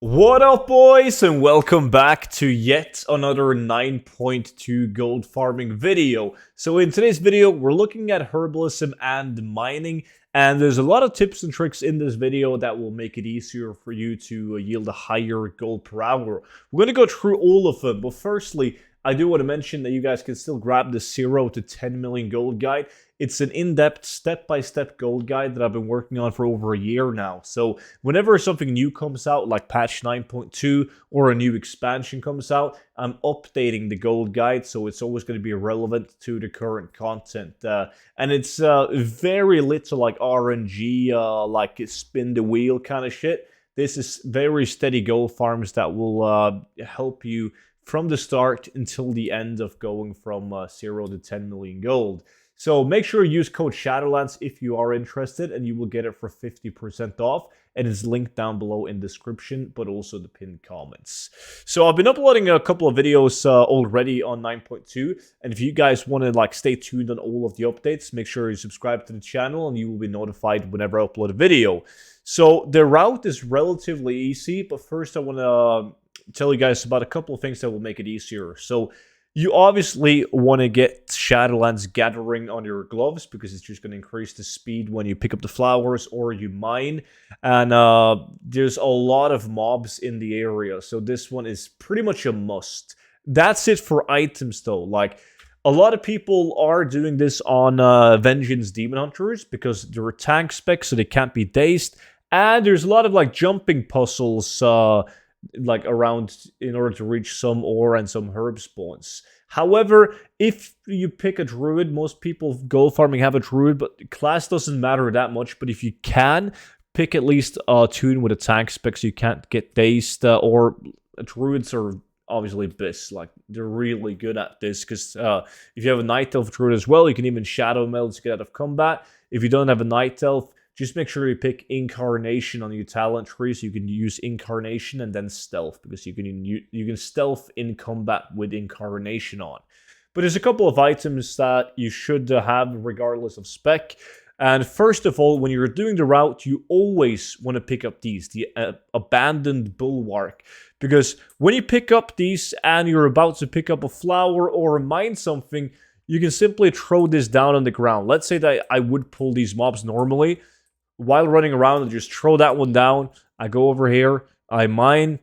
What up, boys, and welcome back to yet another 9.2 gold farming video. So in today's video, we're looking at herbalism and mining, and there's a lot of tips and tricks in this video that will make it easier for you to yield a higher gold per hour. We're going to go through all of them, but firstly, I do want to mention that you guys can still grab the 0 to 10 million gold guide. It's an in-depth, step-by-step gold guide that I've been working on for over a year now. So whenever something new comes out, like patch 9.2 or a new expansion comes out, I'm updating the gold guide, so it's always going to be relevant to the current content. And it's very little like RNG, like spin the wheel kind of shit. This is very steady gold farms that will help you from the start until the end of going from 0 to 10 million gold. So make sure you use code Shadowlands if you are interested, and you will get it for 50% off. And it's linked down below in the description, but also the pinned comments. So I've been uploading a couple of videos already on 9.2, and if you guys want to stay tuned on all of the updates, make sure you subscribe to the channel, and you will be notified whenever I upload a video. So the route is relatively easy, but first I want to tell you guys about a couple of things that will make it easier. So you obviously want to get Shadowlands Gathering on your gloves because it's just going to increase the speed when you pick up the flowers or you mine. And there's a lot of mobs in the area, so this one is pretty much a must. That's it for items though. Like, a lot of people are doing this on Vengeance Demon Hunters because they're tank specs, so they can't be dazed. And there's a lot of jumping puzzles around in order to reach some ore and some herb spawns. However, if you pick a druid, most people gold farming have a druid, but class doesn't matter that much. But if you can, pick at least a tune with a tank spec so you can't get dazed, or druids are obviously bis. Like, they're really good at this because if you have a night elf druid as well, you can even shadow meld to get out of combat. If you don't have a night elf, just make sure you pick Incarnation on your talent tree, so you can use Incarnation and then Stealth, because you can Stealth in combat with Incarnation on. But there's a couple of items that you should have regardless of spec. And first of all, when you're doing the route, you always want to pick up these, the Abandoned Bulwark. Because when you pick up these and you're about to pick up a flower or mine something, you can simply throw this down on the ground. Let's say that I would pull these mobs normally. While running around, and just throw that one down. I go over here, I mine,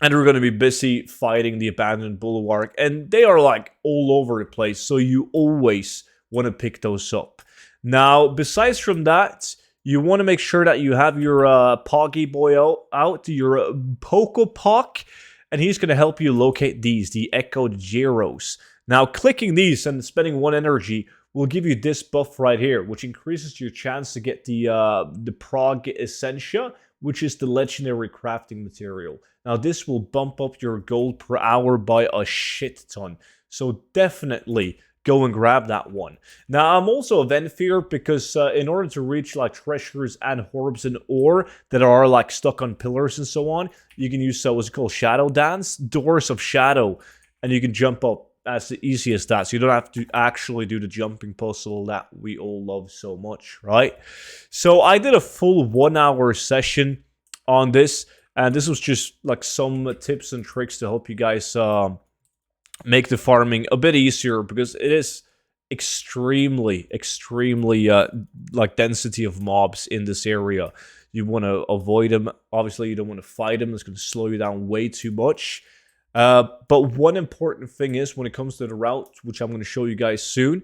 and we're going to be busy fighting the Abandoned Bulwark. And they are all over the place, so you always want to pick those up. Now, besides from that, you want to make sure that you have your Poggy boy out, your Pokepock, and he's going to help you locate these, the Echoed Gyros. Now, clicking these and spending 1 energy will give you this buff right here, which increases your chance to get the Prog Essentia, which is the legendary crafting material. Now, this will bump up your gold per hour by a shit ton. So definitely go and grab that one. Now, I'm also a Venfear because in order to reach treasures and orbs and ore that are stuck on pillars and so on, you can use what's called Shadow Dance, Doors of Shadow, and you can jump up as easy as that. So you don't have to actually do the jumping puzzle that we all love so much, right? So I did a full 1 hour session on this, and this was just some tips and tricks to help you guys make the farming a bit easier, because it is extremely density of mobs in this area. You want to avoid them. Obviously, you don't want to fight them. It's going to slow you down way too much. But one important thing is, when it comes to the route, which I'm going to show you guys soon,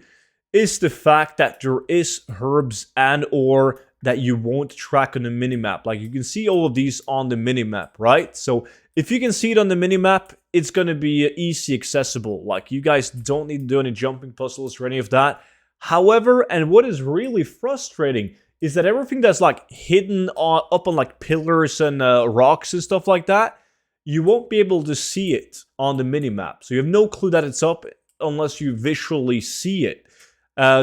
is the fact that there is herbs and ore that you won't track on the minimap. You can see all of these on the minimap, right? So if you can see it on the minimap, it's going to be easy accessible. You guys don't need to do any jumping puzzles or any of that. However, and what is really frustrating is that everything that's hidden up on pillars and rocks and stuff like that, you won't be able to see it on the minimap. So you have no clue that it's up unless you visually see it.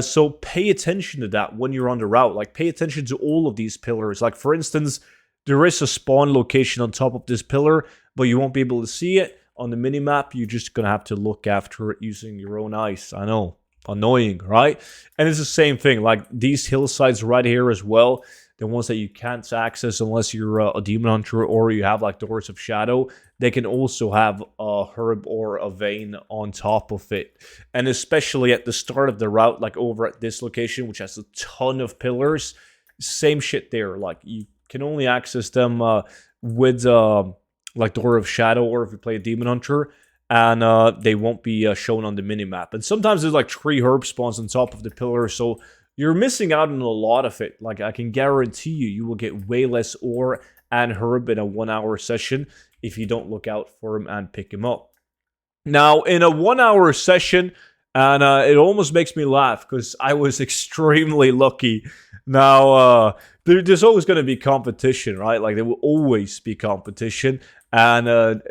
So pay attention to that when you're on the route. Pay attention to all of these pillars. For instance, there is a spawn location on top of this pillar, but you won't be able to see it. On the minimap, you're just going to have to look after it using your own eyes. I know. Annoying, right? And it's the same thing. These hillsides right here as well. the ones that you can't access unless you're a demon hunter or you have like Doors of Shadow, they can also have a herb or a vein on top of it. And especially at the start of the route, like over at this location, which has a ton of pillars, same shit there. Like, you can only access them with like Door of Shadow, or if you play a demon hunter, and they won't be shown on the minimap. And sometimes there's like 3 herb spawns on top of the pillar, so you're missing out on a lot of it. Like, I can guarantee you will get way less ore and herb in a 1-hour session if you don't look out for him and pick him up. Now, in a 1-hour session, and it almost makes me laugh because I was extremely lucky. Now, there's always going to be competition, right? Like, there will always be competition. And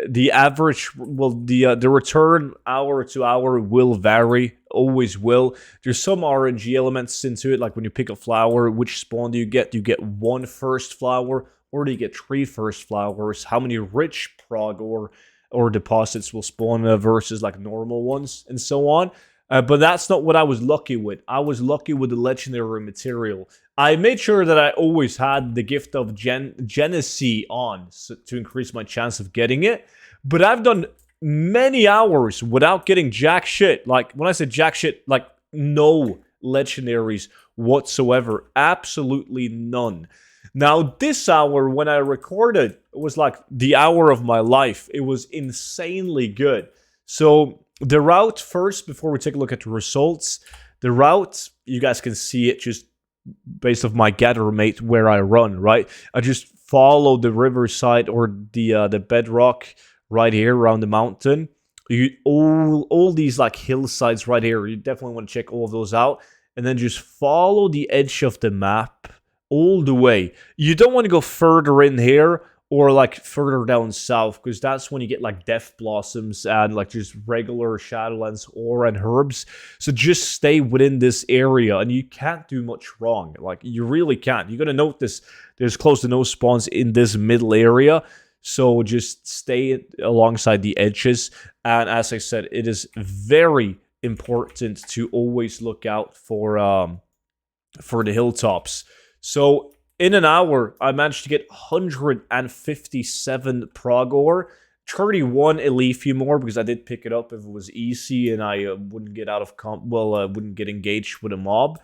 the average, well, the return hour to hour will vary, always will. There's some RNG elements into it, like when you pick a flower, which spawn do you get? Do you get 1 first flower, or do you get 3 first flowers? How many rich prog or deposits will spawn versus like normal ones, and so on. But that's not what I was lucky with. I was lucky with the legendary material. I made sure that I always had the gift of Genesee on to increase my chance of getting it. But I've done many hours without getting jack shit. Like, when I say jack shit, like no legendaries whatsoever. Absolutely none. Now, this hour, when I recorded, it was like the hour of my life. It was insanely good. So, the route first, before we take a look at the results, the route, you guys can see it just based off my gather mate where I run, right? I just follow the riverside or the bedrock right here around the mountain. All these like hillsides right here, you definitely want to check all of those out. And then just follow the edge of the map all the way. You don't want to go further in here or like further down south, because that's when you get like death blossoms and like just regular shadowlands ore and herbs. So just stay within this area and you can't do much wrong. Like, you really can't. You're gonna notice there's close to no spawns in this middle area. So just stay alongside the edges. And as I said, it is very important to always look out for the hilltops. So in an hour, I managed to get 157 prog ore, 31 Elefium ore, because I did pick it up if it was easy and I wouldn't get out of wouldn't get engaged with a mob.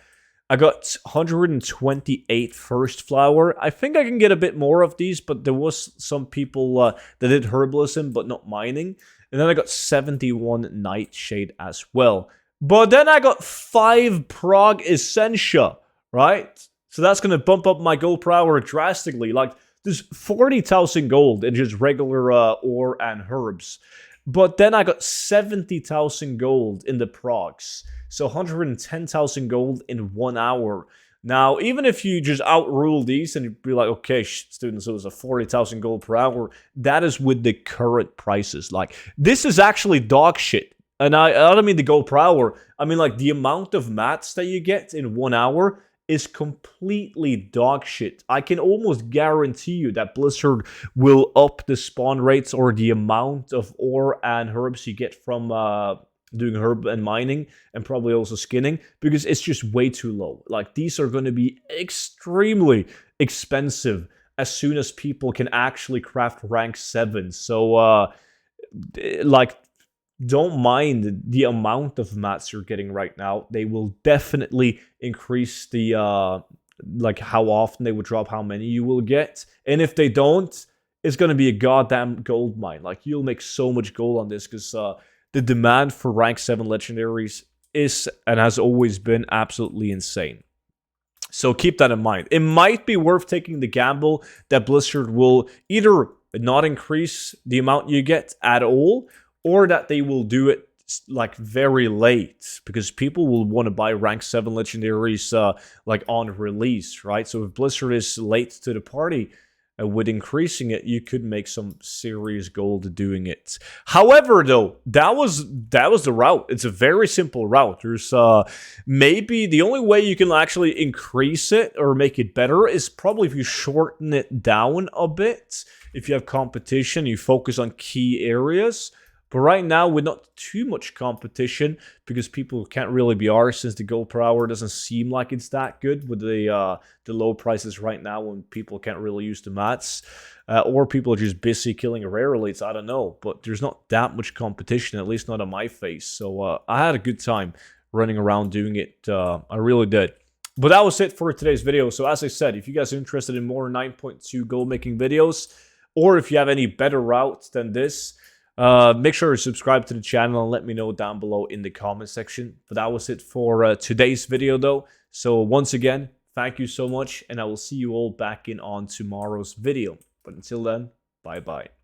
I got 128 first flower. I think I can get a bit more of these, but there was some people that did herbalism but not mining. And then I got 71 nightshade as well. But then I got 5 prog essentia, right? So that's going to bump up my gold per hour drastically. Like, there's 40,000 gold in just regular ore and herbs. But then I got 70,000 gold in the progs. So 110,000 gold in 1 hour. Now, even if you just outrule these and you'd be like, okay, students, so it was a 40,000 gold per hour. That is with the current prices. Like, this is actually dog shit. And I don't mean the gold per hour. I mean, like, the amount of mats that you get in 1 hour is completely dog shit. I can almost guarantee you that Blizzard will up the spawn rates or the amount of ore and herbs you get from doing herb and mining, and probably also skinning, because it's just way too low. Like, these are going to be extremely expensive as soon as people can actually craft rank 7. So, like, don't mind the amount of mats you're getting right now. They will definitely increase the like how often they would drop, how many you will get. And if they don't, it's going to be a goddamn gold mine. Like, you'll make so much gold on this, because the demand for rank 7 legendaries is and has always been absolutely insane. So keep that in mind. It might be worth taking the gamble that Blizzard will either not increase the amount you get at all, or that they will do it like very late, because people will want to buy rank 7 legendaries like on release, right? So if Blizzard is late to the party with increasing it, you could make some serious gold doing it. However, though, that was the route. It's a very simple route. There's maybe the only way you can actually increase it or make it better is probably if you shorten it down a bit. If you have competition, you focus on key areas. But right now, with not too much competition, because people can't really be arsed since the gold per hour doesn't seem like it's that good with the low prices right now when people can't really use the mats. Or people are just busy killing rare elites, I don't know. But there's not that much competition, at least not on my face. So I had a good time running around doing it. I really did. But that was it for today's video. So as I said, if you guys are interested in more 9.2 gold making videos, or if you have any better routes than this, make sure to subscribe to the channel and let me know down below in the comment section. But that was it for today's video though. So once again, thank you so much, and I will see you all back in on tomorrow's video. But until then, bye bye.